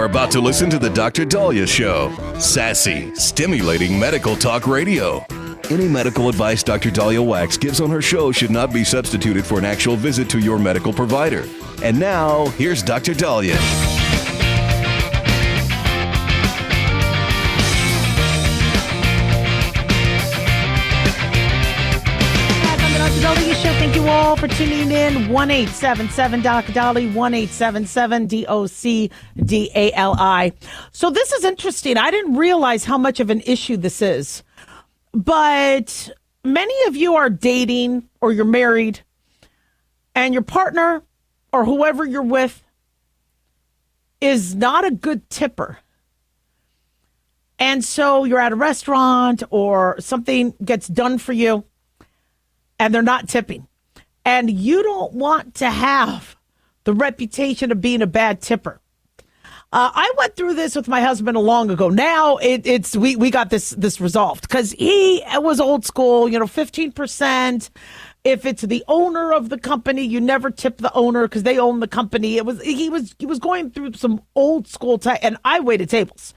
about to listen to the Dr. Daliah Show. Sassy, stimulating medical talk radio. Any medical advice Dr. Daliah Wax gives on her show should not be substituted for an actual visit to your medical provider. And now, here's Dr. Daliah. Thank you all for tuning in. 1-877 Dr. Dali, 1-877 DOCDALI. So this is interesting. I didn't realize how much of an issue this is, but many of you are dating or you're married, and your partner or whoever you're with is not a good tipper. And so you're at a restaurant or something gets done for you, and they're not tipping. And you don't want to have the reputation of being a bad tipper. I went through this with my husband long ago. Now we got this resolved because he was old school, 15%. If it's the owner of the company, you never tip the owner because they own the company. He was going through some old school and I waited tables.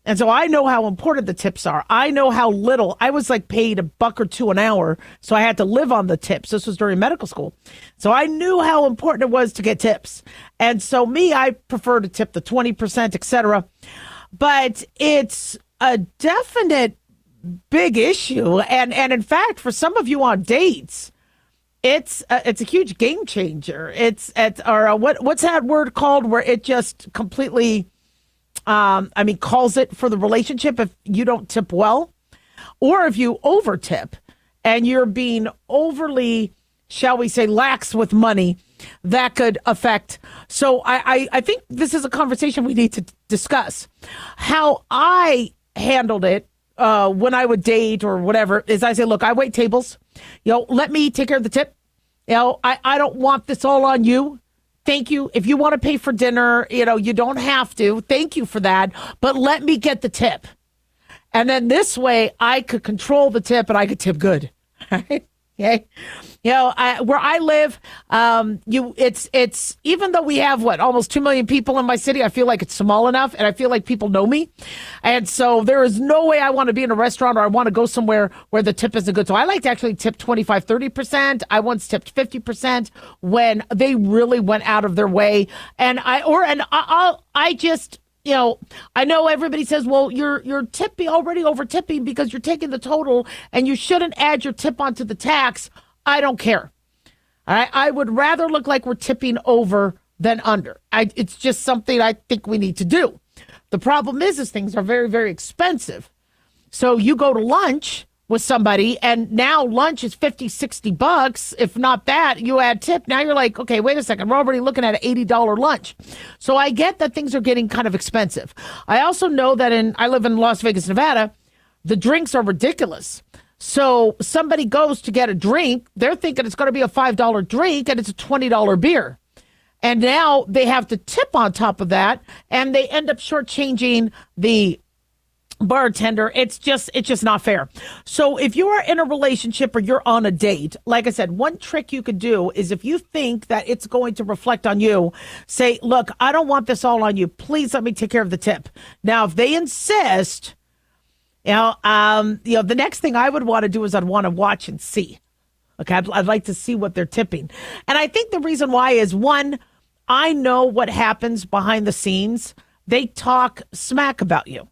And so I know how important the tips are. I know how little. I was like paid $1 or $2 an hour, so I had to live on the tips. This was during medical school. So I knew how important it was to get tips. And so I prefer to tip the 20%, et cetera. But it's a definite big issue. And in fact, for some of you on dates, it's a huge game changer. What's that word called where it just completely calls it for the relationship if you don't tip well, or if you over tip and you're being overly, shall we say, lax with money, that could affect. So I think this is a conversation we need to discuss. How I handled it when I would date or whatever is I say, look, I wait tables. Let me take care of the tip. I don't want this all on you. Thank you. If you want to pay for dinner, you don't have to. Thank you for that. But let me get the tip. And then this way I could control the tip and I could tip good. Right? Okay. Where I live, it's even though we have almost 2 million people in my city, I feel like it's small enough and I feel like people know me. And so there is no way I want to be in a restaurant or I want to go somewhere where the tip isn't good. So I like to actually tip 25, 30%. I once tipped 50% when they really went out of their way. And I know everybody says, well, you're tipping already over tipping because you're taking the total and you shouldn't add your tip onto the tax. I don't care. I would rather look like we're tipping over than under. It's just something I think we need to do. The problem is things are very, very expensive. So you go to lunch with somebody and now lunch is $50-$60. If not that, you add tip. Now you're like, okay, wait a second. We're already looking at an $80 lunch. So I get that things are getting kind of expensive. I also know that I live in Las Vegas, Nevada. The drinks are ridiculous. So somebody goes to get a drink. They're thinking it's going to be a $5 drink and it's a $20 beer. And now they have to tip on top of that and they end up shortchanging the bartender. It's just not fair. So if you are in a relationship or you're on a date, like I said, one trick you could do is if you think that it's going to reflect on you, say, look, I don't want this all on you. Please let me take care of the tip. Now, if they insist, the next thing I would want to do is I'd want to watch and see. Okay, I'd like to see what they're tipping. And I think the reason why is, one, I know what happens behind the scenes. They talk smack about you.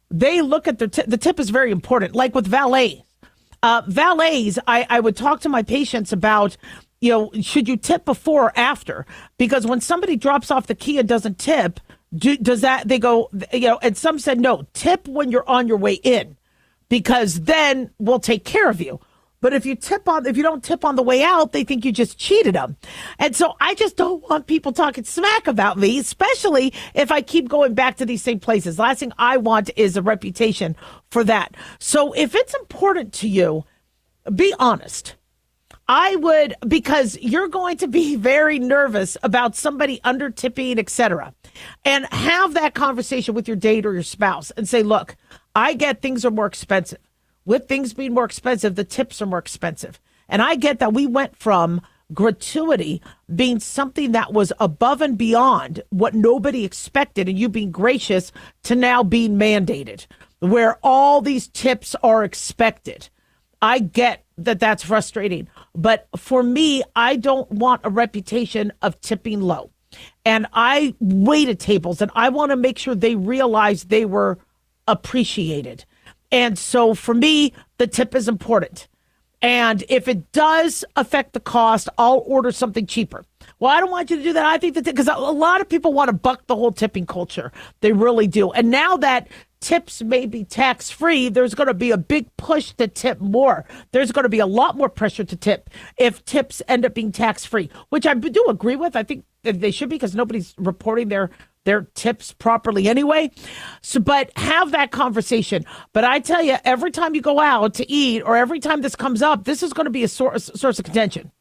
They look at the tip is very important. Like with valets, I would talk to my patients about, should you tip before or after? Because when somebody drops off the key and doesn't tip, does that, they go, and some said, no, tip when you're on your way in, because then we'll take care of you. But if you don't tip on the way out, they think you just cheated them. And so I just don't want people talking smack about me, especially if I keep going back to these same places. Last thing I want is a reputation for that. So if it's important to you, be honest. Because you're going to be very nervous about somebody under tipping, etc. And have that conversation with your date or your spouse and say, look, I get things are more expensive. With things being more expensive, the tips are more expensive. And I get that we went from gratuity being something that was above and beyond what nobody expected, and you being gracious, to now being mandated, where all these tips are expected. I get that that's frustrating, but for me, I don't want a reputation of tipping low. And I waited tables, and I want to make sure they realize they were appreciated. And so for me, the tip is important. And if it does affect the cost, I'll order something cheaper. Well, I don't want you to do that. I think that because a lot of people want to buck the whole tipping culture. They really do. And now that tips may be tax-free, there's going to be a big push to tip more. There's going to be a lot more pressure to tip if tips end up being tax-free, which I do agree with. I think that they should be, because nobody's reporting their tips properly anyway. So, but have that conversation. But I tell you, every time you go out to eat, or every time this comes up, this is going to be a source of contention.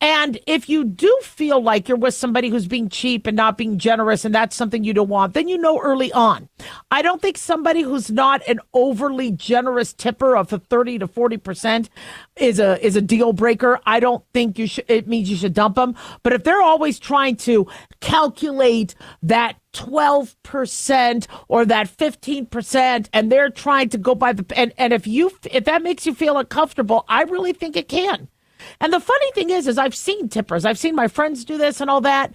And if you do feel like you're with somebody who's being cheap and not being generous, and that's something you don't want, then you know early on. I don't think somebody who's not an overly generous tipper of 30 to 40% is a deal breaker. I don't think it means you should dump them. But if they're always trying to calculate that 12% or that 15%, and they're trying to go by and if that makes you feel uncomfortable, I really think it can. And the funny thing is I've seen tippers. I've seen my friends do this and all that.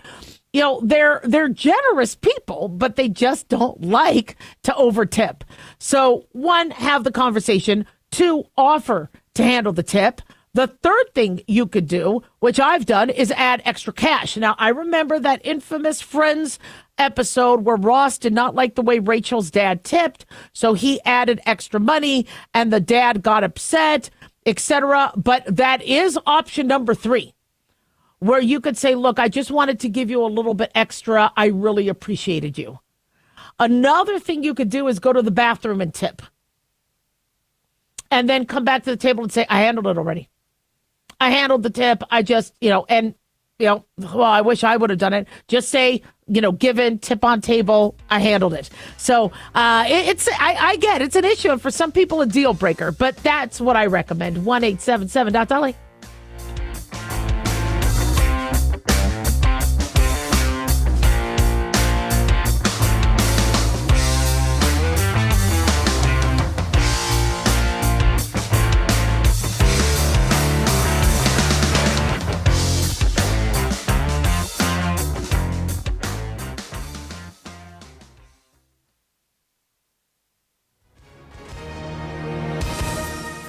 You know, they're generous people, but they just don't like to overtip. So 1, have the conversation. 2, offer to handle the tip. The third thing you could do, which I've done, is add extra cash. Now, I remember that infamous Friends episode where Ross did not like the way Rachel's dad tipped, so he added extra money, and the dad got upset, etc. But that is option number 3, where you could say, look, I just wanted to give you a little bit extra. I really appreciated you. Another thing you could do is go to the bathroom and tip, and then come back to the table and say, I handled it already. I handled the tip. I just, well, I wish I would have done it. Just say, given, tip on table, I handled it. So I get it's an issue, and for some people a deal breaker, but that's what I recommend. 1-877-Daliah.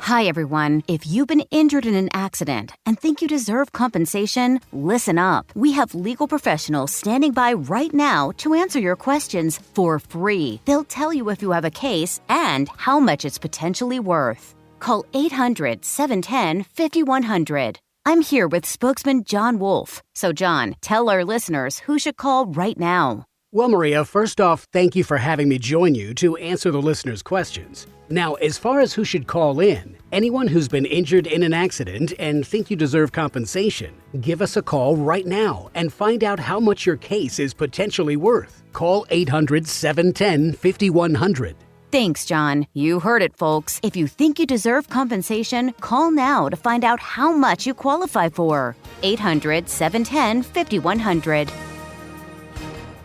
Hi, everyone. If you've been injured in an accident and think you deserve compensation, listen up. We have legal professionals standing by right now to answer your questions for free. They'll tell you if you have a case and how much it's potentially worth. Call 800-710-5100. I'm here with spokesman John Wolf. So, John, tell our listeners who should call right now. Well, Maria, first off, thank you for having me join you to answer the listeners' questions. Now, as far as who should call in, anyone who's been injured in an accident and think you deserve compensation, give us a call right now and find out how much your case is potentially worth. Call 800-710-5100. Thanks, John. You heard it, folks. If you think you deserve compensation, call now to find out how much you qualify for. 800-710-5100.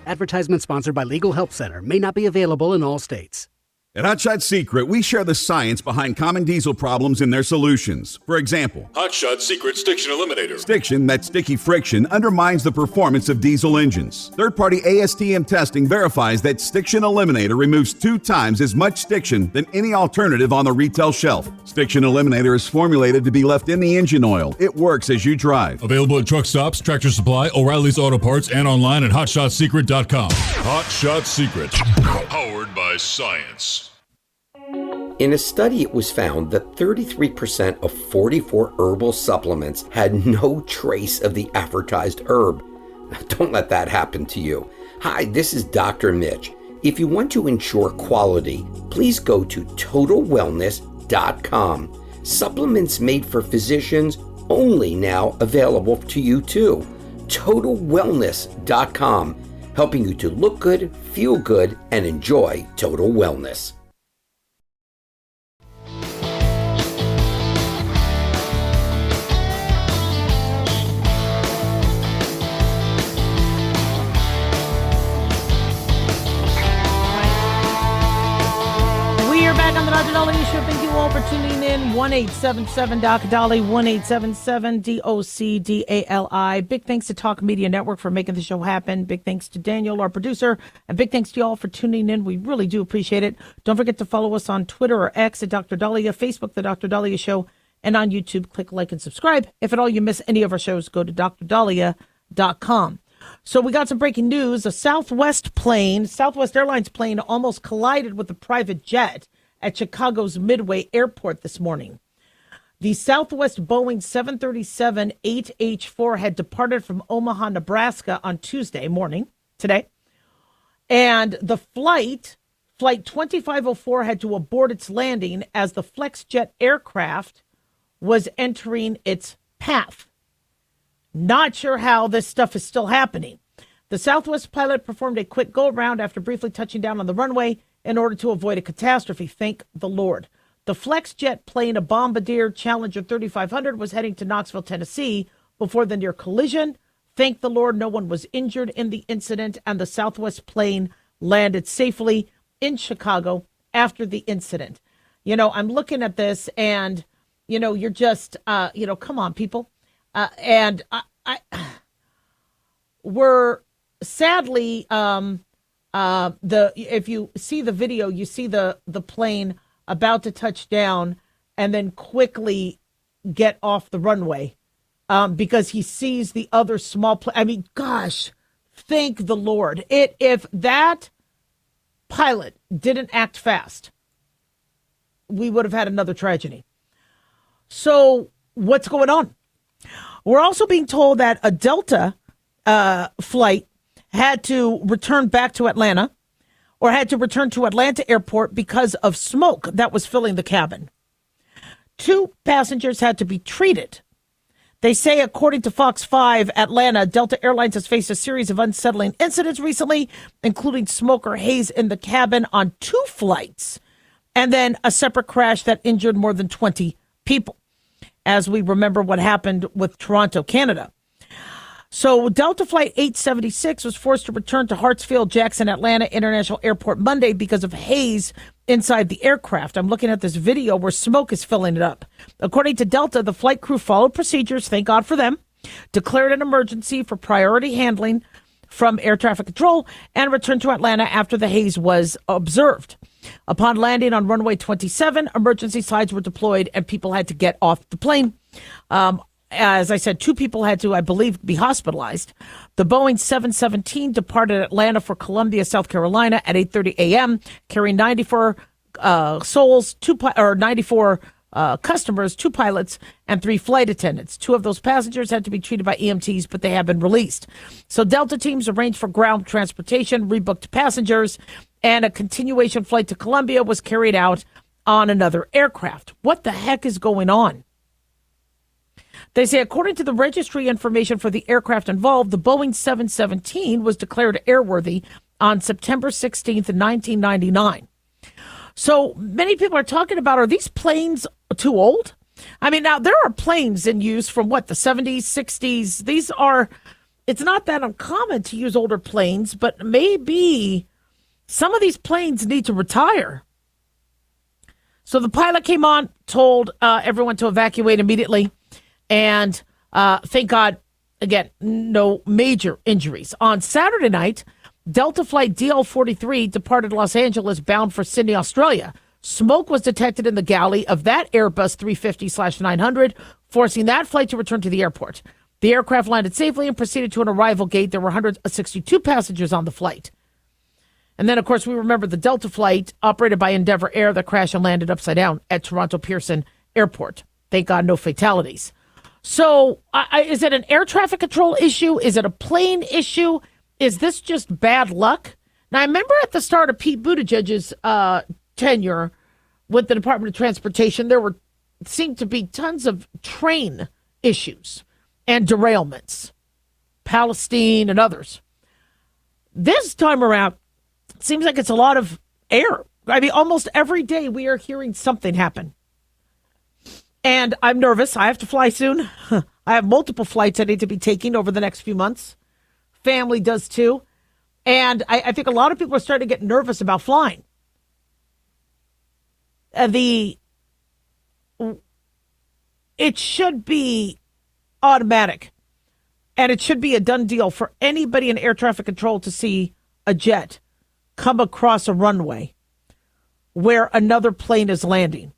Advertisement sponsored by Legal Help Center. May not be available in all states. At Hotshot Secret, we share the science behind common diesel problems and their solutions. For example, Hotshot Secret Stiction Eliminator. Stiction, that sticky friction, undermines the performance of diesel engines. Third-party ASTM testing verifies that Stiction Eliminator removes 2 times as much stiction than any alternative on the retail shelf. Stiction Eliminator is formulated to be left in the engine oil. It works as you drive. Available at truck stops, Tractor Supply, O'Reilly's Auto Parts, and online at HotShotSecret.com. Hotshot Secret. Powered by science. In a study, it was found that 33% of 44 herbal supplements had no trace of the advertised herb. Don't let that happen to you. Hi, this is Dr. Mitch. If you want to ensure quality, please go to TotalWellness.com. Supplements made for physicians, only now available to you too. TotalWellness.com, helping you to look good, feel good, and enjoy total wellness. You're back on the Dr. Daliah Show. Thank you all for tuning in. 1-877-Doc-Dali, 1-877-DOC-DALI. Big thanks to Talk Media Network for making the show happen. Big thanks to Daniel, our producer. And big thanks to you all for tuning in. We really do appreciate it. Don't forget to follow us on Twitter or X at Dr. Daliah, Facebook, The Dr. Daliah Show, and on YouTube, click like and subscribe. If at all you miss any of our shows, go to drdaliah.com. So we got some breaking news. A Southwest Airlines plane almost collided with a private jet at Chicago's Midway Airport this morning. The Southwest Boeing 737-8H4 had departed from Omaha, Nebraska on Tuesday morning, today. And the flight 2504, had to abort its landing as the FlexJet aircraft was entering its path. Not sure how this stuff is still happening. The Southwest pilot performed a quick go-around after briefly touching down on the runway in order to avoid a catastrophe. Thank the Lord. The FlexJet plane, a Bombardier Challenger 3500, was heading to Knoxville, Tennessee before the near collision. Thank the Lord, no one was injured in the incident, and the Southwest plane landed safely in Chicago after the incident. You know, I'm looking at this and, you know, you're just, come on, people. And we're sadly, if you see the video, you see the plane about to touch down and then quickly get off the runway because he sees the other small plane. I mean, gosh, thank the Lord. If that pilot didn't act fast, we would have had another tragedy. So what's going on? We're also being told that a Delta flight had to return back to Atlanta, or had to return to Atlanta Airport because of smoke that was filling the cabin. 2 passengers had to be treated. They say, according to Fox 5 Atlanta, Delta Airlines has faced a series of unsettling incidents recently, including smoke or haze in the cabin on 2 flights, and then a separate crash that injured more than 20 people, as we remember what happened with Toronto, Canada. So Delta Flight 876 was forced to return to Hartsfield-Jackson Atlanta International Airport Monday because of haze inside the aircraft. I'm looking at this video where smoke is filling it up. According to Delta, the flight crew followed procedures, thank God for them, declared an emergency for priority handling from air traffic control, and returned to Atlanta after the haze was observed. Upon landing on runway 27, emergency slides were deployed and people had to get off the plane. As I said, 2 people had to, I believe, be hospitalized. The Boeing 717 departed Atlanta for Columbia, South Carolina at 8:30 a.m., carrying 94 customers, 2 pilots, and 3 flight attendants. 2 of those passengers had to be treated by EMTs, but they have been released. So Delta teams arranged for ground transportation, rebooked passengers, and a continuation flight to Columbia was carried out on another aircraft. What the heck is going on? They say, according to the registry information for the aircraft involved, the Boeing 717 was declared airworthy on September 16th, 1999. So many people are talking about, are these planes too old? I mean, now there are planes in use from the 70s, 60s. It's not that uncommon to use older planes, but maybe some of these planes need to retire. So the pilot came on, told everyone to evacuate immediately. And thank God, again, no major injuries. On Saturday night, Delta Flight DL-43 departed Los Angeles bound for Sydney, Australia. Smoke was detected in the galley of that Airbus 350/900, forcing that flight to return to the airport. The aircraft landed safely and proceeded to an arrival gate. There were 162 passengers on the flight. And then, of course, we remember the Delta flight operated by Endeavour Air that crashed and landed upside down at Toronto Pearson Airport. Thank God, no fatalities. So is it an air traffic control issue? Is it a plane issue? Is this just bad luck? Now, I remember at the start of Pete Buttigieg's tenure with the Department of Transportation, there seemed to be tons of train issues and derailments, Palestine and others. This time around, it seems like it's a lot of air. I mean, almost every day we are hearing something happen. And I'm nervous. I have to fly soon. I have multiple flights I need to be taking over the next few months. Family does too. And I think a lot of people are starting to get nervous about flying. it should be automatic, and it should be a done deal for anybody in air traffic control to see a jet come across a runway where another plane is landing.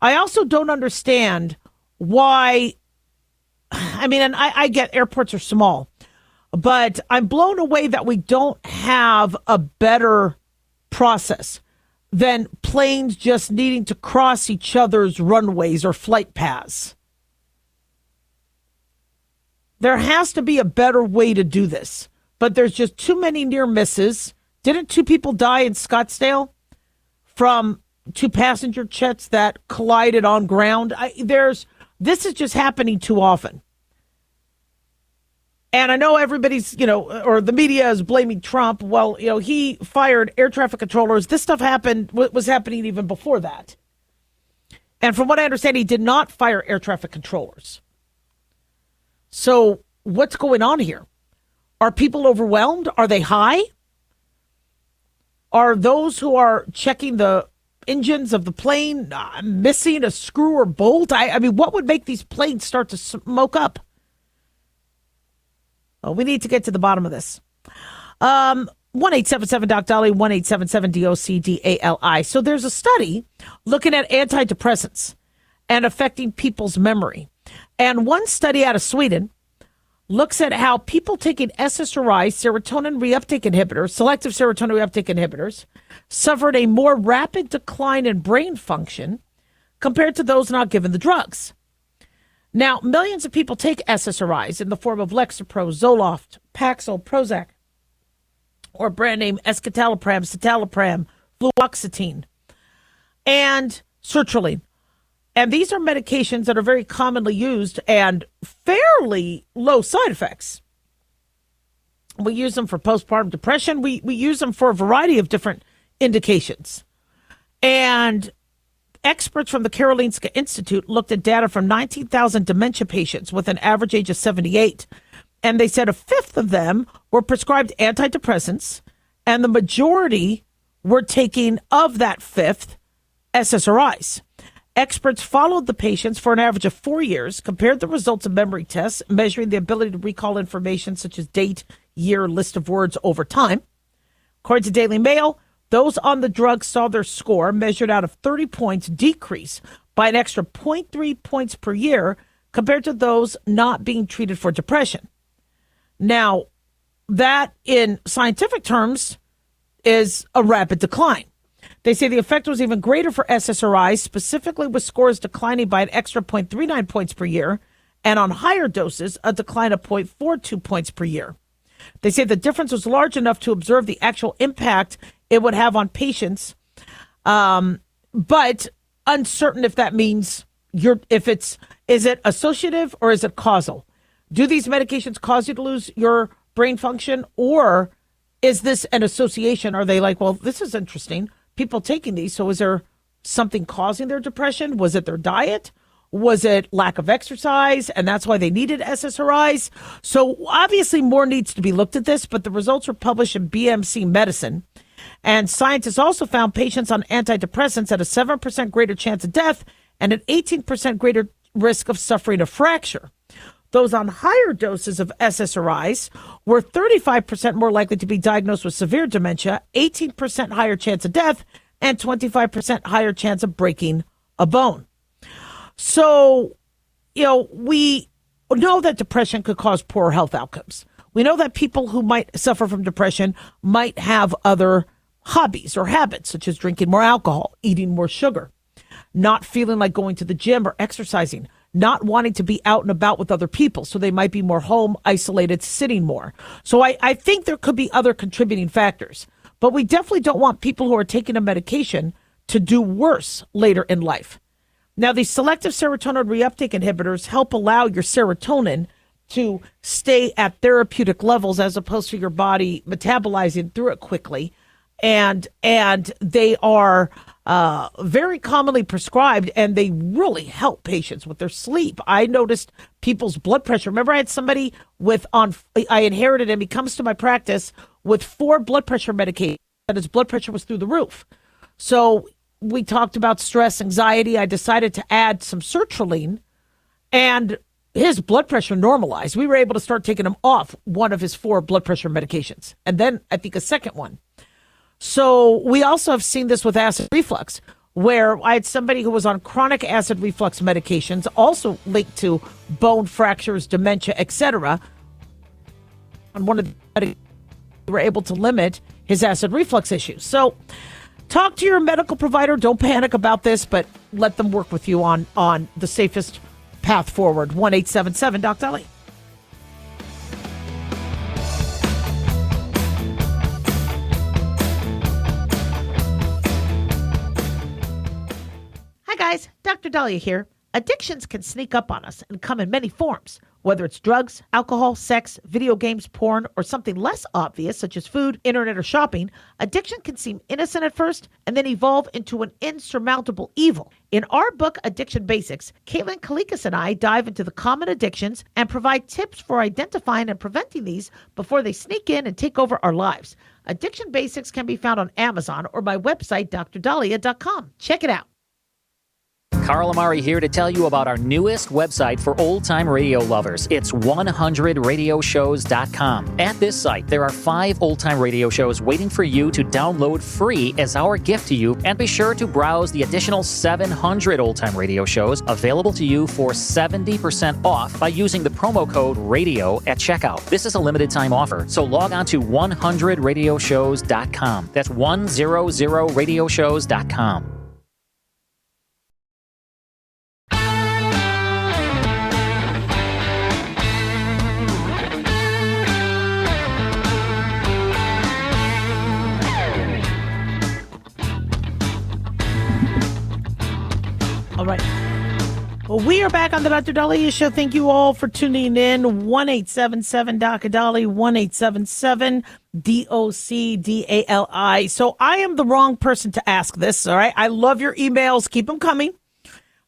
I also don't understand why. I mean, and I get airports are small, but I'm blown away that we don't have a better process than planes just needing to cross each other's runways or flight paths. There has to be a better way to do this, but there's just too many near misses. Didn't 2 people die in Scottsdale from 2 passenger jets that collided on ground? This is just happening too often. And I know everybody's, or the media is blaming Trump. Well, he fired air traffic controllers. This stuff was happening even before that. And from what I understand, he did not fire air traffic controllers. So what's going on here? Are people overwhelmed? Are they high? Are those who are checking the engines of the plane missing a screw or bolt? I mean, what would make these planes start to smoke up? Oh, we need to get to the bottom of this. 1-877-DOC-DALI, 1-877-DOC-DALI. So there's a study looking at antidepressants and affecting people's memory. And one study out of Sweden looks at how people taking SSRIs, serotonin reuptake inhibitors, selective serotonin reuptake inhibitors, suffered a more rapid decline in brain function compared to those not given the drugs. Now, millions of people take SSRIs in the form of Lexapro, Zoloft, Paxil, Prozac, or brand name escitalopram, citalopram, fluoxetine, and sertraline. And these are medications that are very commonly used and fairly low side effects. We use them for postpartum depression. We use them for a variety of different indications. And experts from the Karolinska Institute looked at data from 19,000 dementia patients with an average age of 78. And they said 1/5 of them were prescribed antidepressants, and the majority were taking, of that 1/5, SSRIs. Experts followed the patients for an average of 4 years, compared the results of memory tests, measuring the ability to recall information such as date, year, list of words over time. According to Daily Mail, those on the drug saw their score, measured out of 30 points, decrease by an extra 0.3 points per year compared to those not being treated for depression. Now, that in scientific terms is a rapid decline. They say the effect was even greater for SSRIs, specifically with scores declining by an extra 0.39 points per year, and on higher doses, a decline of 0.42 points per year. They say the difference was large enough to observe the actual impact it would have on patients, but uncertain if that means is it associative or is it causal? Do these medications cause you to lose your brain function, or is this an association? Are they like, well, this is interesting, people taking these, so is there something causing their depression? Was it their diet? Was it lack of exercise, and that's why they needed SSRIs? So obviously more needs to be looked at this, but the results were published in BMC Medicine. And scientists also found patients on antidepressants had a 7% greater chance of death and an 18% greater risk of suffering a fracture. Those on higher doses of SSRIs were 35% more likely to be diagnosed with severe dementia, 18% higher chance of death, and 25% higher chance of breaking a bone. So, we know that depression could cause poor health outcomes. We know that people who might suffer from depression might have other hobbies or habits, such as drinking more alcohol, eating more sugar, not feeling like going to the gym or exercising, not wanting to be out and about with other people. So they might be more home, isolated, sitting more. So I think there could be other contributing factors. But we definitely don't want people who are taking a medication to do worse later in life. Now, these selective serotonin reuptake inhibitors help allow your serotonin to stay at therapeutic levels as opposed to your body metabolizing through it quickly. And they are very commonly prescribed, and they really help patients with their sleep. I noticed people's blood pressure. Remember, I had somebody I inherited him. He comes to my practice with 4 blood pressure medications, and his blood pressure was through the roof. So we talked about stress, anxiety, I decided to add some sertraline, and his blood pressure normalized. We were able to start taking him off one of his 4 blood pressure medications, and then I think a second one. So we also have seen this with acid reflux, where I had somebody who was on chronic acid reflux medications, also linked to bone fractures, dementia, etc. On one of the medications, we were able to limit his acid reflux issues. So talk to your medical provider. Don't panic about this, but let them work with you on the safest path forward. 1-877-DOC-DALIAH. Hi guys, Dr. Daliah here. Addictions can sneak up on us and come in many forms, whether it's drugs, alcohol, sex, video games, porn, or something less obvious such as food, internet, or shopping. Addiction can seem innocent at first and then evolve into an insurmountable evil. In our book, Addiction Basics, Caitlin Kalikas and I dive into the common addictions and provide tips for identifying and preventing these before they sneak in and take over our lives. Addiction Basics can be found on Amazon or my website, drdaliah.com. Check it out. Carl Amari here to tell you about our newest website for old-time radio lovers. It's 100radioshows.com. At this site, there are 5 old-time radio shows waiting for you to download free as our gift to you, and be sure to browse the additional 700 old-time radio shows available to you for 70% off by using the promo code RADIO at checkout. This is a limited-time offer, so log on to 100radioshows.com. That's 100radioshows.com. All right. Well, we are back on the Dr. Daliah Show. Thank you all for tuning in. 1-877-DOC-DALI, 1-877-DOC-DALI. So I am the wrong person to ask this, all right? I love your emails. Keep them coming.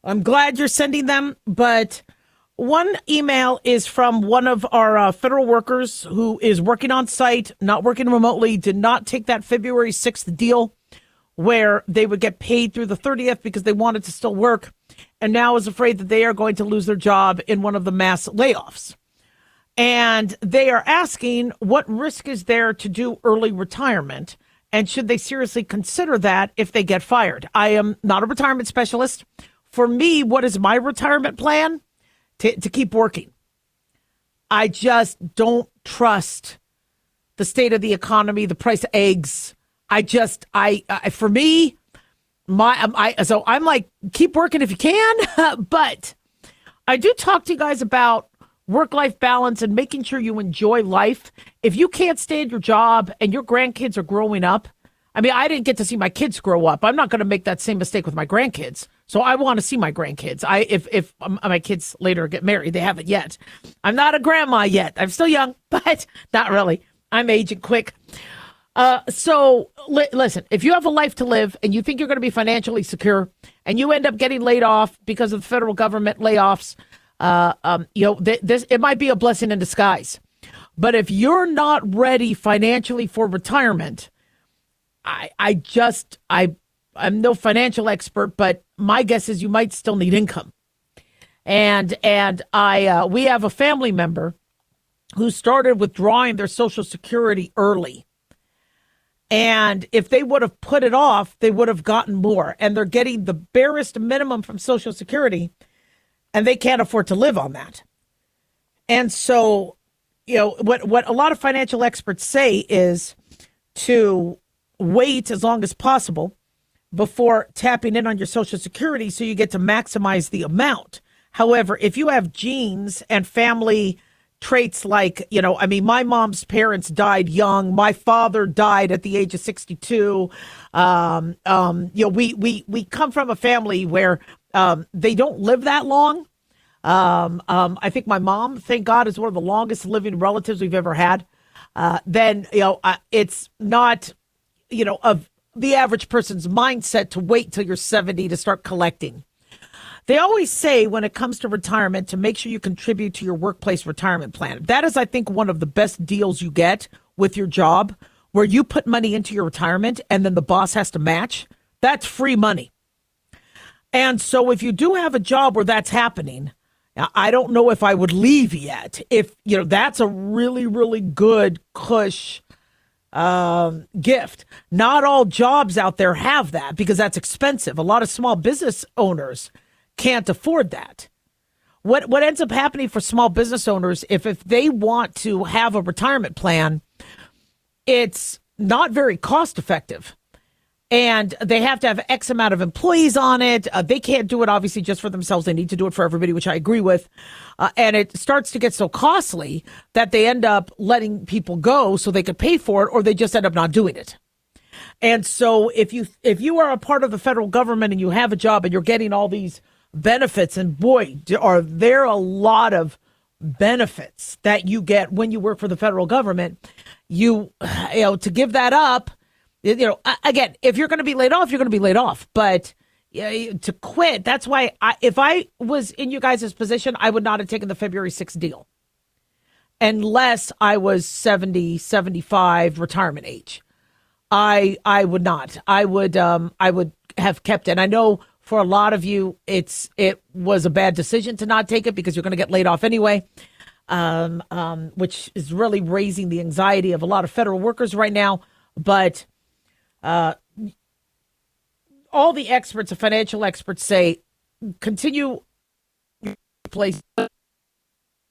I'm glad you're sending them. But one email is from one of our federal workers who is working on site, not working remotely, did not take that February 6th deal where they would get paid through the 30th because they wanted to still work, and now is afraid that they are going to lose their job in one of the mass layoffs. And they are asking what risk is there to do early retirement, and should they seriously consider that if they get fired? I am not a retirement specialist. For me, what is my retirement plan? To keep working. I just don't trust the state of the economy, the price of eggs. For me, so I'm like, keep working if you can. But I do talk to you guys about work-life balance and making sure you enjoy life. If you can't stand your job and your grandkids are growing up, I mean, I didn't get to see my kids grow up. I'm not going to make that same mistake with my grandkids. So I want to see my grandkids. If my kids later get married, they haven't yet. I'm not a grandma yet. I'm still young, but not really. I'm aging quick. Listen, if you have a life to live and you think you're going to be financially secure and you end up getting laid off because of the federal government layoffs, it might be a blessing in disguise. But if you're not ready financially for retirement, I'm no financial expert, but my guess is you might still need income. And we have a family member who started withdrawing their Social Security early. And if they would have put it off, they would have gotten more. And they're getting the barest minimum from Social Security, and they can't afford to live on that. And so, what a lot of financial experts say is to wait as long as possible before tapping in on your Social Security so you get to maximize the amount. However, if you have genes and family traits like, my mom's parents died young. My father died at the age of 62. We come from a family where they don't live that long. I think my mom, thank God, is one of the longest living relatives we've ever had. It's not, of the average person's mindset to wait till you're 70 to start collecting. They always say when it comes to retirement to make sure you contribute to your workplace retirement plan. That is, I think, one of the best deals you get with your job, where you put money into your retirement and then the boss has to match. That's free money. And so if you do have a job where that's happening, I don't know if I would leave yet. If, that's a really, really good cush gift. Not all jobs out there have that because that's expensive. A lot of small business owners can't afford that. What ends up happening for small business owners, if they want to have a retirement plan, it's not very cost effective. And they have to have X amount of employees on it. They can't do it, obviously, just for themselves. They need to do it for everybody, which I agree with. And it starts to get so costly that they end up letting people go so they could pay for it, or they just end up not doing it. And so if you are a part of the federal government and you have a job and you're getting all these benefits, and boy, are there a lot of benefits that you get when you work for the federal government, to give that up. Again, if you're going to be laid off, you're going to be laid off. But to quit, that's why if I was in you guys' position, I would not have taken the February 6th deal unless I was 70, 75 retirement age. I would not. I would have kept it. And I know for a lot of you, it was a bad decision to not take it because you're going to get laid off anyway, which is really raising the anxiety of a lot of federal workers right now. But all the experts, the financial experts, say continue place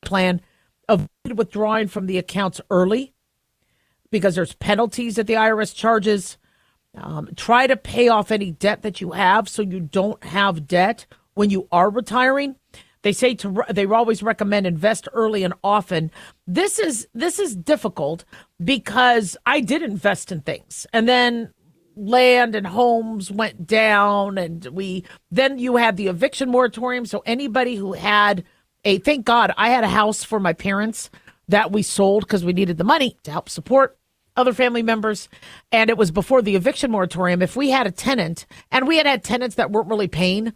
plan, avoid withdrawing from the accounts early because there's penalties that the IRS charges. Try to pay off any debt that you have so you don't have debt when you are retiring. They say they always recommend invest early and often. This is difficult because I did invest in things, and then land and homes went down, and then you had the eviction moratorium. So anybody who had thank God I had a house for my parents that we sold because we needed the money to help support other family members, and it was before the eviction moratorium. If we had a tenant, and we had tenants that weren't really paying,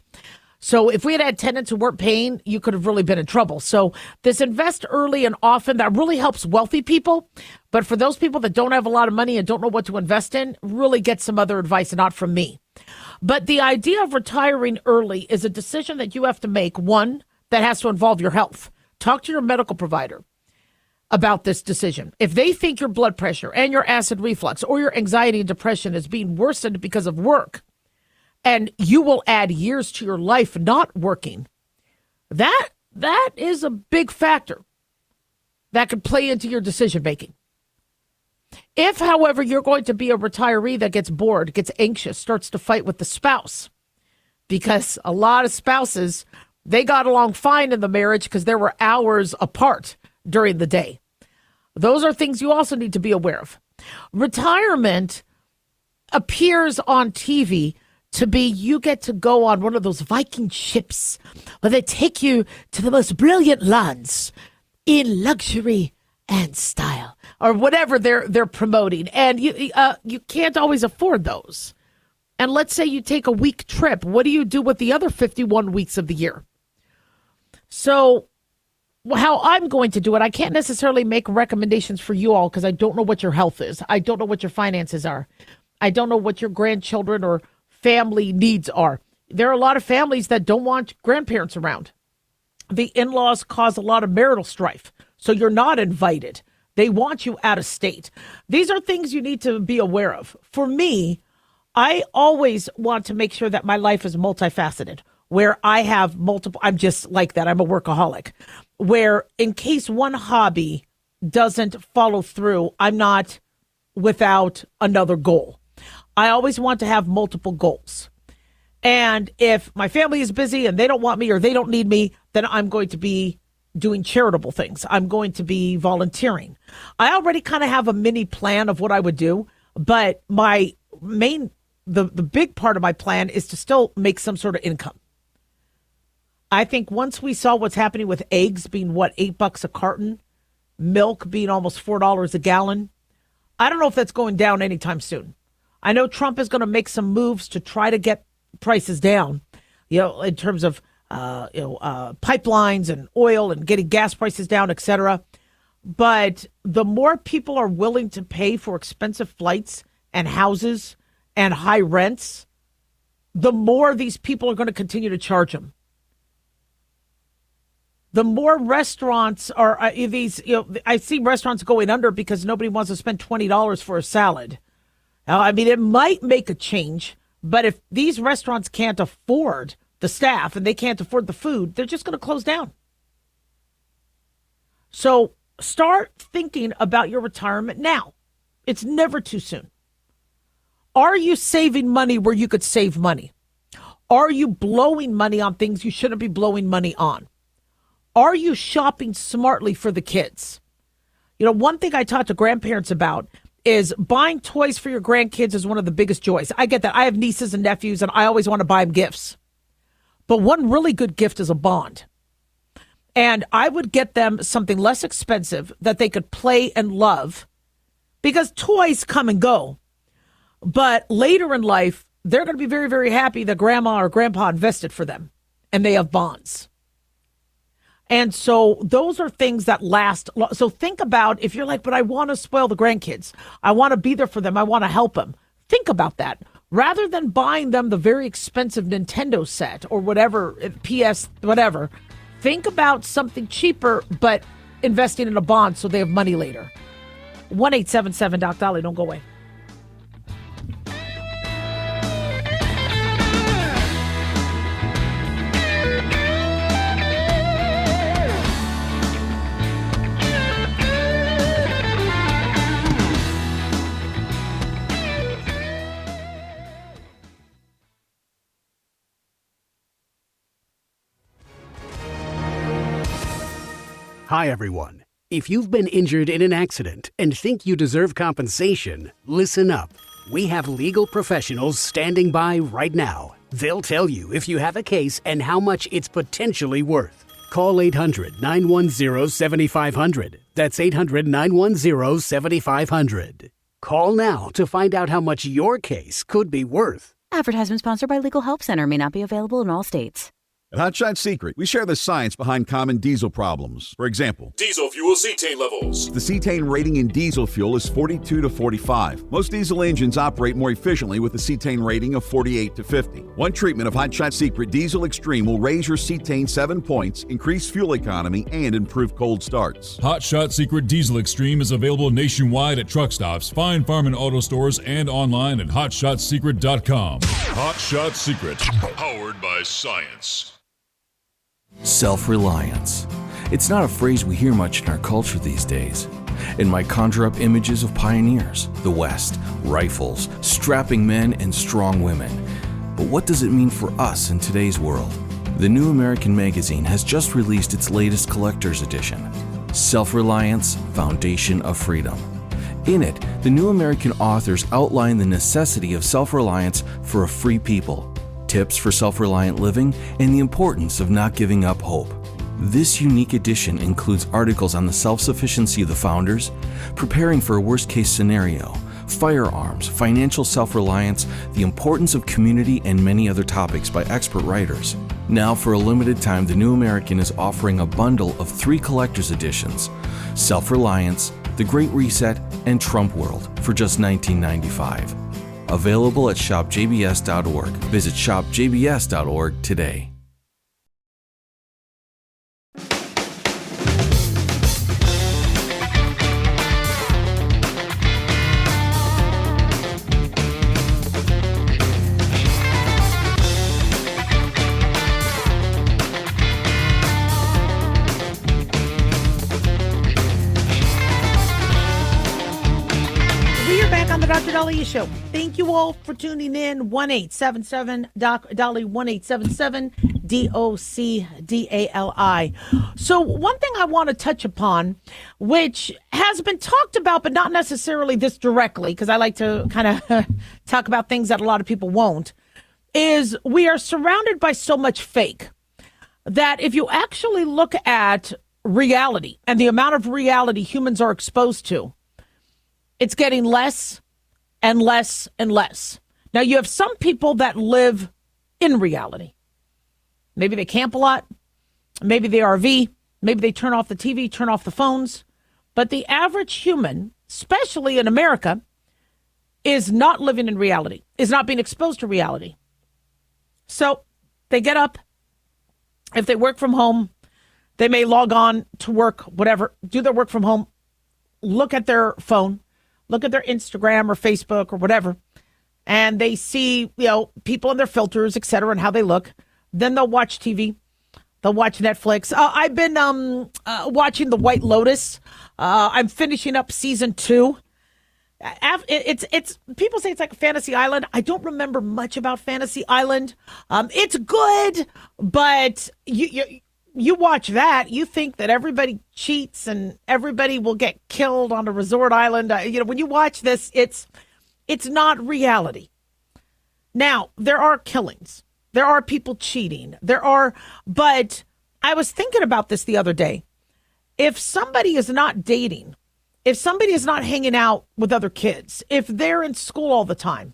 so if we had tenants who weren't paying, you could have really been in trouble. So this invest early and often, that really helps wealthy people. But for those people that don't have a lot of money and don't know what to invest in, really get some other advice, not from me. But the idea of retiring early is a decision that you have to make, one that has to involve your health. Talk to your medical provider about this decision. If they think your blood pressure and your acid reflux or your anxiety and depression is being worsened because of work, and you will add years to your life not working, that is a big factor that could play into your decision making. If, however, you're going to be a retiree that gets bored, gets anxious, starts to fight with the spouse, because a lot of spouses, they got along fine in the marriage because there were hours apart during the day. Those are things you also need to be aware of. Retirement appears on TV to be you get to go on one of those Viking ships where they take you to the most brilliant lands in luxury and style, or whatever they're promoting. And you can't always afford those. And let's say you take a week trip. What do you do with the other 51 weeks of the year? So how I'm going to do it, I can't necessarily make recommendations for you all because I don't know what your health is. I don't know what your finances are. I don't know what your grandchildren or family needs are. There are a lot of families that don't want grandparents around. The in-laws cause a lot of marital strife, so you're not invited. They want you out of state. These are things you need to be aware of. For me, I always want to make sure that my life is multifaceted, where I have multiple. I'm just like that. I'm a workaholic, where in case one hobby doesn't follow through, I'm not without another goal. I always want to have multiple goals. And if my family is busy and they don't want me or they don't need me, then I'm going to be doing charitable things. I'm going to be volunteering. I already kind of have a mini plan of what I would do, but my the big part of my plan is to still make some sort of income. I think once we saw what's happening with eggs being, $8 a carton, milk being almost $4 a gallon, I don't know if that's going down anytime soon. I know Trump is going to make some moves to try to get prices down, in terms of, pipelines and oil and getting gas prices down, et cetera. But the more people are willing to pay for expensive flights and houses and high rents, the more these people are going to continue to charge them. The more restaurants are I see restaurants going under because nobody wants to spend $20 for a salad. Now, I mean, it might make a change, but if these restaurants can't afford the staff and they can't afford the food, they're just going to close down. So start thinking about your retirement now. It's never too soon. Are you saving money where you could save money? Are you blowing money on things you shouldn't be blowing money on? Are you shopping smartly for the kids? You know, one thing I talk to grandparents about is buying toys for your grandkids is one of the biggest joys. I get that. I have nieces and nephews, and I always want to buy them gifts. But one really good gift is a bond. And I would get them something less expensive that they could play and love, because toys come and go. But later in life, they're going to be very, very happy that grandma or grandpa invested for them, and they have bonds. And so those are things that last. So think about, if you're like, but I want to spoil the grandkids. I want to be there for them. I want to help them. Think about that. Rather than buying them the very expensive Nintendo set or whatever, PS, whatever, think about something cheaper, but investing in a bond so they have money later. 1-877-DOC-DOLLY. Don't go away. Hi, everyone. If you've been injured in an accident and think you deserve compensation, listen up. We have legal professionals standing by right now. They'll tell you if you have a case and how much it's potentially worth. Call 800-910-7500. That's 800-910-7500. Call now to find out how much your case could be worth. Advertisement sponsored by Legal Help Center. May not be available in all states. At Hot Shot Secret, we share the science behind common diesel problems. For example, Diesel fuel cetane levels. the cetane rating in diesel fuel is 42 to 45. Most diesel engines operate more efficiently with a cetane rating of 48 to 50. One treatment of Hot Shot Secret Diesel Extreme will raise your cetane 7 points, increase fuel economy, and improve cold starts. Hot Shot Secret Diesel Extreme is available nationwide at truck stops, fine farm and auto stores, and online at hotshotsecret.com. Hot Shot Secret, powered by science. Self-reliance. It's not a phrase we hear much in our culture these days. It might conjure up images of pioneers, the West, rifles, strapping men, and strong women. But what does it mean for us in today's world? The New American Magazine has just released its latest collector's edition, Self-Reliance, Foundation of Freedom. In it, the New American authors outline the necessity of self-reliance for a free people, tips for self-reliant living, and the importance of not giving up hope. This unique edition includes articles on the self-sufficiency of the founders, preparing for a worst-case scenario, firearms, financial self-reliance, the importance of community, and many other topics by expert writers. Now, for a limited time, the New American is offering a bundle of 3 collector's editions: Self-Reliance, The Great Reset, and Trump World, for just $19.95. Available at shopjbs.org. Visit shopjbs.org today. Dr. Daliah Show. Thank you all for tuning in. 1-877-DOC-DOLLY, 1-877-DOC-DALI. So one thing I want to touch upon, which has been talked about, but not necessarily this directly, because I like to kind of talk about things that a lot of people won't, is we are surrounded by so much fake that if you actually look at reality and the amount of reality humans are exposed to, it's getting less and less and less. Now, you have some people that live in reality. Maybe they camp a lot. Maybe they RV. Maybe they turn off the TV, turn off the phones. But the average human, especially in America, is not living in reality, is not being exposed to reality. So they get up. If they work from home, they may log on to work, whatever, do their work from home, look at their phone, look at their Instagram or Facebook or whatever, and they see, people in their filters, et cetera, and how they look. Then they'll watch TV. They'll watch Netflix. I've been watching The White Lotus. I'm finishing up season 2. It's people say it's like a Fantasy Island. I don't remember much about Fantasy Island. It's good, but you watch that, you think that everybody cheats and everybody will get killed on a resort island. When you watch this, it's not reality. Now, there are killings. There are people cheating. But I was thinking about this the other day. If somebody is not dating, if somebody is not hanging out with other kids, if they're in school all the time,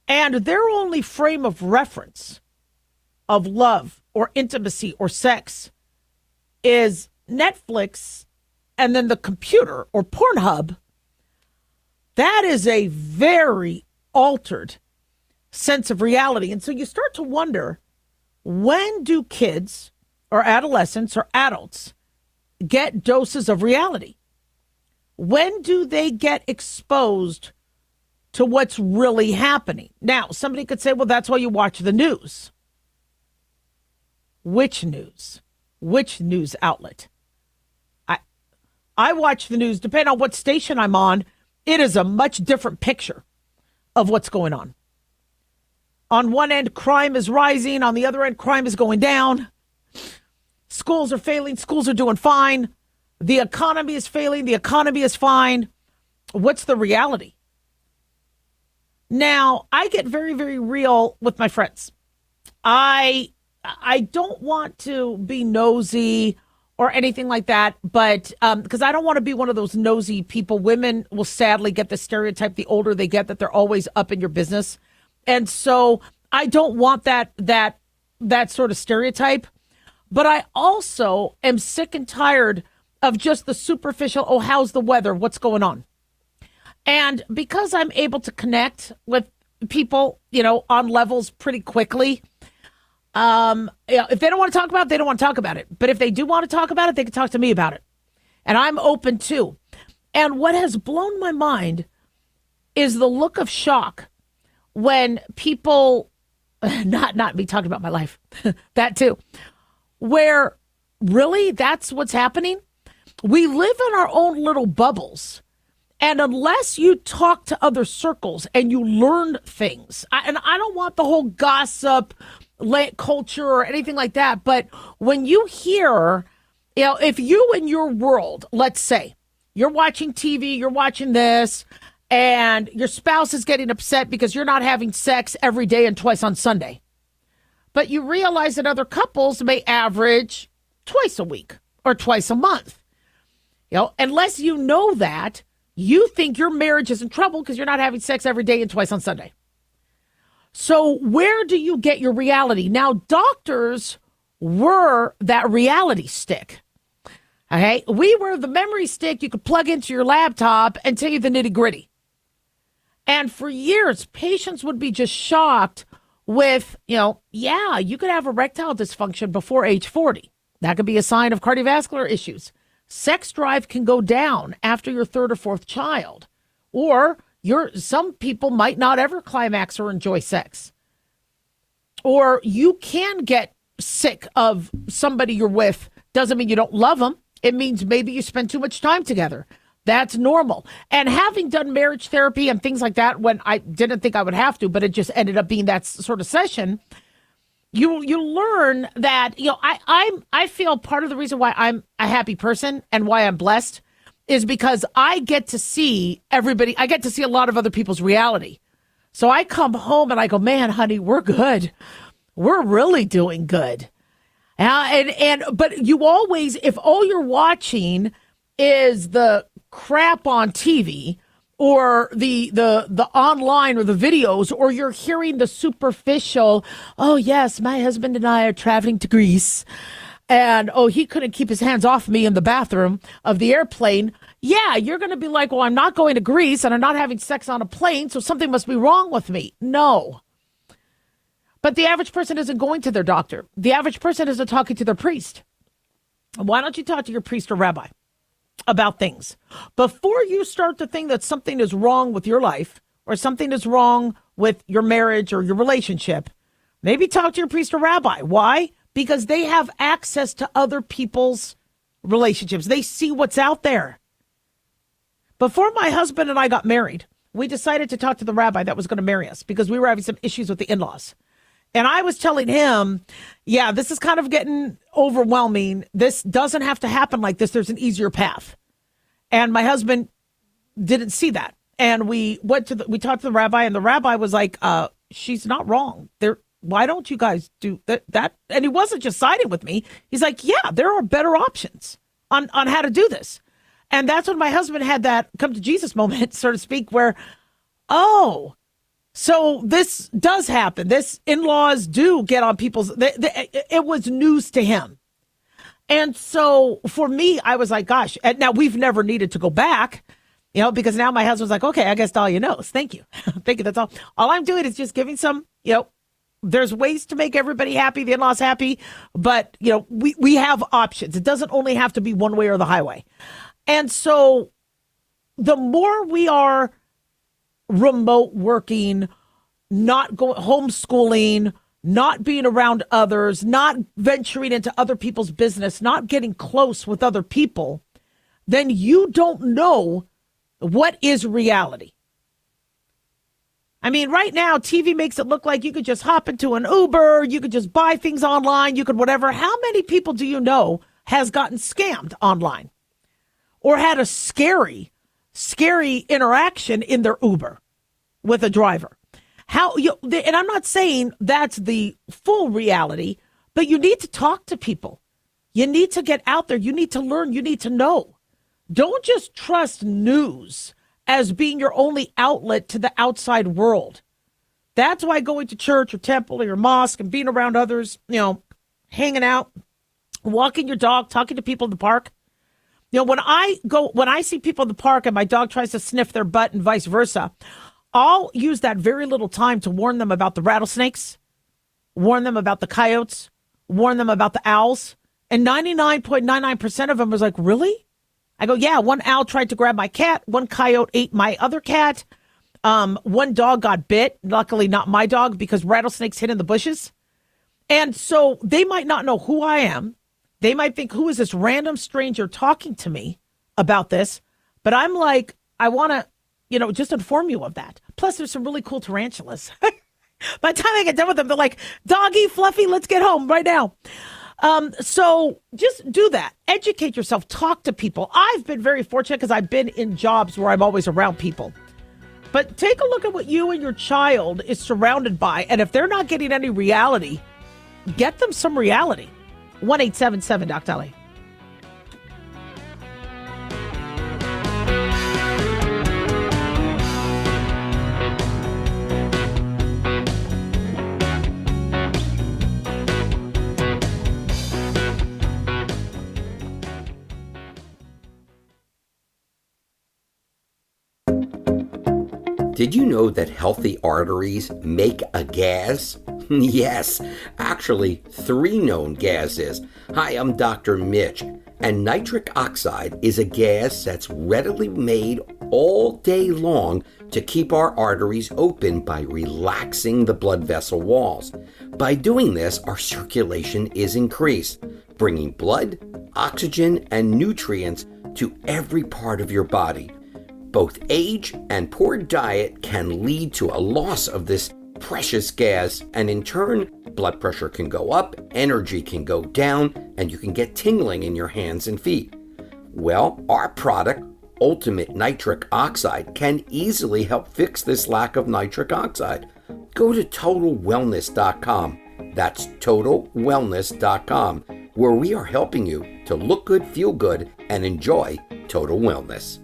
and their only frame of reference of love or intimacy or sex is Netflix and then the computer or Pornhub, that is a very altered sense of reality. And so you start to wonder, when do kids or adolescents or adults get doses of reality? When do they get exposed to what's really happening? Now, somebody could say, well, that's why you watch the news. Which news? Which news outlet? I watch the news, depending on what station I'm on, it is a much different picture of what's going on. On one end, crime is rising. On the other end, crime is going down. Schools are failing. Schools are doing fine. The economy is failing. The economy is fine. What's the reality? Now, I get very, very real with my friends. I don't want to be nosy or anything like that, but because I don't want to be one of those nosy people. Women will sadly get the stereotype the older they get, that they're always up in your business. And so I don't want that sort of stereotype. But I also am sick and tired of just the superficial, oh, how's the weather? What's going on? And because I'm able to connect with people, on levels pretty quickly, if they don't want to talk about it, they don't want to talk about it. But if they do want to talk about it, they can talk to me about it. And I'm open too. And what has blown my mind is the look of shock when people, not me talking about my life, that too, where really that's what's happening. We live in our own little bubbles. And unless you talk to other circles and you learn things, and I don't want the whole gossip culture or anything like that, but when you hear, if you in your world, let's say, you're watching TV, you're watching this, and your spouse is getting upset because you're not having sex every day and twice on Sunday. But you realize that other couples may average twice a week or twice a month. Unless you know that, you think your marriage is in trouble because you're not having sex every day and twice on Sunday. So where do you get your reality? Now, doctors were that reality stick. Okay, we were the memory stick you could plug into your laptop and tell you the nitty gritty. And for years, patients would be just shocked with, you could have erectile dysfunction before age 40. That could be a sign of cardiovascular issues. Sex drive can go down after your third or fourth child, or some people might not ever climax or enjoy sex. Or you can get sick of somebody you're with. Doesn't mean you don't love them. It means maybe you spend too much time together. That's normal. And having done marriage therapy and things like that when I didn't think I would have to, but it just ended up being that sort of session, you learn that, I feel part of the reason why I'm a happy person and why I'm blessed is because I get to see everybody. I get to see a lot of other people's reality. So I come home and I go, man, honey, we're good. We're really doing good. But you always, if all you're watching is the crap on TV or the online or the videos, or you're hearing the superficial, oh yes, my husband and I are traveling to Greece, and oh, he couldn't keep his hands off me in the bathroom of the airplane. Yeah, you're going to be like, well, I'm not going to Greece and I'm not having sex on a plane, so something must be wrong with me. No. But the average person isn't going to their doctor. The average person isn't talking to their priest. Why don't you talk to your priest or rabbi about things? Before you start to think that something is wrong with your life or something is wrong with your marriage or your relationship, maybe talk to your priest or rabbi. Why? Because they have access to other people's relationships. They see what's out there. Before my husband and I got married, we decided to talk to the rabbi that was going to marry us because we were having some issues with the in-laws. And I was telling him, yeah, this is kind of getting overwhelming. This doesn't have to happen like this. There's an easier path. And my husband didn't see that. And we talked to the rabbi, and the rabbi was like, she's not wrong. Why don't you guys do that? And he wasn't just siding with me. He's like, yeah, there are better options on how to do this. And that's when my husband had that come to Jesus moment, so to speak, where, oh, so this does happen. This in-laws do get on people's, it was news to him. And so for me, I was like, gosh, and now we've never needed to go back, because now my husband's like, okay, I guess Daliah knows. Thank you. Thank you. That's all. All I'm doing is just giving some, there's ways to make everybody happy, the in-laws happy, but, we have options. It doesn't only have to be one way or the highway. And so the more we are remote working, not going homeschooling, not being around others, not venturing into other people's business, not getting close with other people, then you don't know what is reality. I mean, right now, TV makes it look like you could just hop into an Uber, you could just buy things online, you could whatever. How many people do you know has gotten scammed online or had a scary interaction in their Uber with a driver? And I'm not saying that's the full reality, but you need to talk to people. You need to get out there. You need to learn. You need to know. Don't just trust news as being your only outlet to the outside world. That's why going to church or temple or your mosque and being around others, hanging out, walking your dog, talking to people in the park. When I see people in the park and my dog tries to sniff their butt and vice versa, I'll use that very little time to warn them about the rattlesnakes, warn them about the coyotes, warn them about the owls. And 99.99% of them was like, really? I go, yeah, one owl tried to grab my cat. One coyote ate my other cat. One dog got bit. Luckily, not my dog, because rattlesnakes hid in the bushes. And so they might not know who I am. They might think, who is this random stranger talking to me about this? But I'm like, I want to, just inform you of that. Plus, there's some really cool tarantulas. By the time I get done with them, they're like, doggy, Fluffy, let's get home right now. So just do that. Educate yourself. Talk to people. I've been very fortunate because I've been in jobs where I'm always around people. But take a look at what you and your child is surrounded by. And if they're not getting any reality, get them some reality. 1-877-DOC-DALIAH. Did you know that healthy arteries make a gas? Yes, actually 3 known gases. Hi, I'm Dr. Mitch, and nitric oxide is a gas that's readily made all day long to keep our arteries open by relaxing the blood vessel walls. By doing this, our circulation is increased, bringing blood, oxygen, and nutrients to every part of your body. Both age and poor diet can lead to a loss of this precious gas, and in turn, blood pressure can go up, energy can go down, and you can get tingling in your hands and feet. Well, our product, Ultimate Nitric Oxide, can easily help fix this lack of nitric oxide. Go to TotalWellness.com. That's TotalWellness.com, where we are helping you to look good, feel good, and enjoy total wellness.